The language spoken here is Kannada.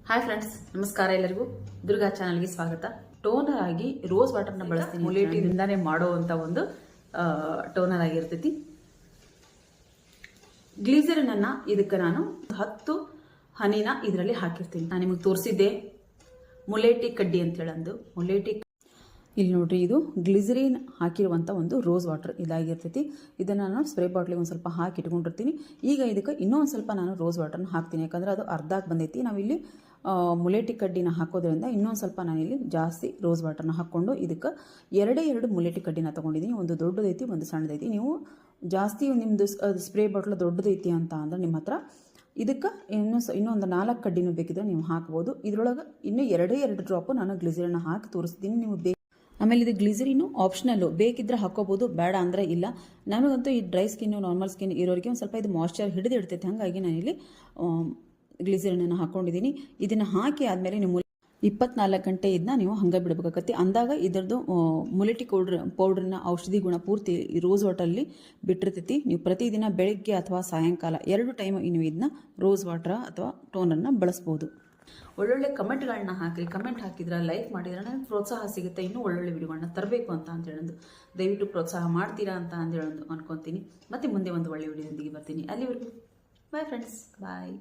ಹಾಯ್ ಫ್ರೆಂಡ್ಸ್, ನಮಸ್ಕಾರ. ಎಲ್ಲರಿಗೂ ದುರ್ಗಾ ಚಾನಲ್ಗೆ ಸ್ವಾಗತ. ಟೋನರ್ ಆಗಿ ರೋಸ್ ವಾಟರ್ನ ಬಳಸ್ತೀನಿ. ಮುಲೇಟಿದಿಂದಾನೇ ಮಾಡುವಂಥ ಒಂದು ಟೋನರ್ ಆಗಿರ್ತೈತಿ. ಗ್ಲಿಸರಿನ್ ಅನ್ನ ಇದಕ್ಕೆ ನಾನು 10 ಹನಿನ ಇದರಲ್ಲಿ ಹಾಕಿರ್ತೀನಿ. ನಾನು ನಿಮಗೆ ತೋರಿಸಿದ್ದೆ ಮುಲೇಟಿ ಕಡ್ಡಿ ಅಂತ ಹೇಳಂದು. ಮುಲೇಟಿ ಇಲ್ಲಿ ನೋಡ್ರಿ, ಇದು ಗ್ಲಿಸರಿನ್ ಹಾಕಿರುವಂಥ ಒಂದು ರೋಸ್ ವಾಟರ್ ಇದಾಗಿರ್ತೈತಿ. ಇದನ್ನು ನಾನು ಸ್ಪ್ರೇ ಬಾಟ್ಲಿಗೆ ಒಂದು ಸ್ವಲ್ಪ ಹಾಕಿ ಇಟ್ಕೊಂಡಿರ್ತೀನಿ. ಈಗ ಇದಕ್ಕೆ ಇನ್ನೂ ಒಂದು ಸ್ವಲ್ಪ ನಾನು ರೋಸ್ ವಾಟರ್ನ ಹಾಕ್ತೀನಿ, ಯಾಕಂದರೆ ಅದು ಅರ್ಧಕ್ಕೆ ಬಂದೈತಿ. ನಾವಿಲ್ಲಿ ಮುಲೇಟಿ ಕಡ್ಡಿನ ಹಾಕೋದ್ರಿಂದ ಇನ್ನೊಂದು ಸ್ವಲ್ಪ ನಾನಿಲ್ಲಿ ಜಾಸ್ತಿ ರೋಸ್ ವಾಟರ್ನ ಹಾಕ್ಕೊಂಡು ಇದಕ್ಕೆ ಎರಡು ಮುಲೇಟಿ ಕಡ್ಡಿನ ತೊಗೊಂಡಿದ್ದೀನಿ. ಒಂದು ದೊಡ್ಡದೈತಿ, ಒಂದು ಸಣ್ಣದೈತಿ. ನೀವು ಜಾಸ್ತಿ ನಿಮ್ಮದು ಸ್ಪ್ರೇ ಬಾಟ್ಲ್ ದೊಡ್ಡದೈತಿ ಅಂತ ಅಂದರೆ ನಿಮ್ಮ ಹತ್ರ ಇದಕ್ಕೆ ಇನ್ನೊಂದು 4 ಕಡ್ಡಿನೂ ಬೇಕಿದ್ರೆ ನೀವು ಹಾಕ್ಬೋದು. ಇದರೊಳಗೆ ಇನ್ನೂ 2 ಡ್ರಾಪು ನಾನು ಗ್ಲಿಸರಿನ ಹಾಕಿ ತೋರಿಸ್ತೀನಿ. ನೀವು ಆಮೇಲೆ ಇದು ಗ್ಲಿಸರಿನು ಆಪ್ಷನಲ್ಲು, ಬೇಕಿದ್ರೆ ಹಾಕೋಬೋದು, ಬೇಡ ಅಂದರೆ ಇಲ್ಲ. ನಮಗಂತೂ ಈ ಡ್ರೈ ಸ್ಕಿನ್ನು ನಾರ್ಮಲ್ ಸ್ಕಿನ್ ಇರೋರಿಗೆ ಒಂದು ಸ್ವಲ್ಪ ಇದು ಮಾಯ್ಶ್ಚರ್ ಹಿಡಿದಿಡ್ತೈತೆ. ಹಾಗಾಗಿ ನಾನಿಲ್ಲಿ ಗ್ಲಿಸರಿನನ್ನು ಹಾಕ್ಕೊಂಡಿದ್ದೀನಿ. ಇದನ್ನು ಹಾಕಿ ಆದಮೇಲೆ ನೀವು 24 ಗಂಟೆ ಇದನ್ನ ನೀವು ಹಂಗೆ ಬಿಡಬೇಕಾಗತ್ತೆ. ಅಂದಾಗ ಇದರದ್ದು ಮುಲೇಟಿ ಪೌಡ್ರನ್ನ ಔಷಧಿ ಗುಣ ಪೂರ್ತಿ ಈ ರೋಸ್ ವಾಟರಲ್ಲಿ ಬಿಟ್ಟಿರ್ತೈತಿ. ನೀವು ಪ್ರತಿದಿನ ಬೆಳಗ್ಗೆ ಅಥವಾ ಸಾಯಂಕಾಲ 2 ಟೈಮ್ ನೀವು ಇದನ್ನ ರೋಸ್ ವಾಟರ್ ಅಥವಾ ಟೋನರ್ನ ಬಳಸ್ಬೋದು. ಒಳ್ಳೊಳ್ಳೆ ಕಮೆಂಟ್ಗಳನ್ನ ಹಾಕಿರಿ. ಕಮೆಂಟ್ ಹಾಕಿದ್ರೆ, ಲೈಕ್ ಮಾಡಿದ್ರೆ ನನಗೆ ಪ್ರೋತ್ಸಾಹ ಸಿಗುತ್ತೆ ಇನ್ನೂ ಒಳ್ಳೊಳ್ಳೆ ವಿಡಿಯೋಗಳನ್ನ ತರಬೇಕು ಅಂತ ಹೇಳೋದು. ದಯವಿಟ್ಟು ಪ್ರೋತ್ಸಾಹ ಮಾಡ್ತೀರಾ ಅಂತ ಹೇಳೋದು ಅನ್ಕೊತೀನಿ. ಮತ್ತೆ ಮುಂದೆ ಒಂದು ಒಳ್ಳೆ ವಿಡಿಯೋದೊಂದಿಗೆ ಬರ್ತೀನಿ. ಅಲ್ಲಿವರೆಗೂ ಬಾಯ್ ಫ್ರೆಂಡ್ಸ್, ಬಾಯ್.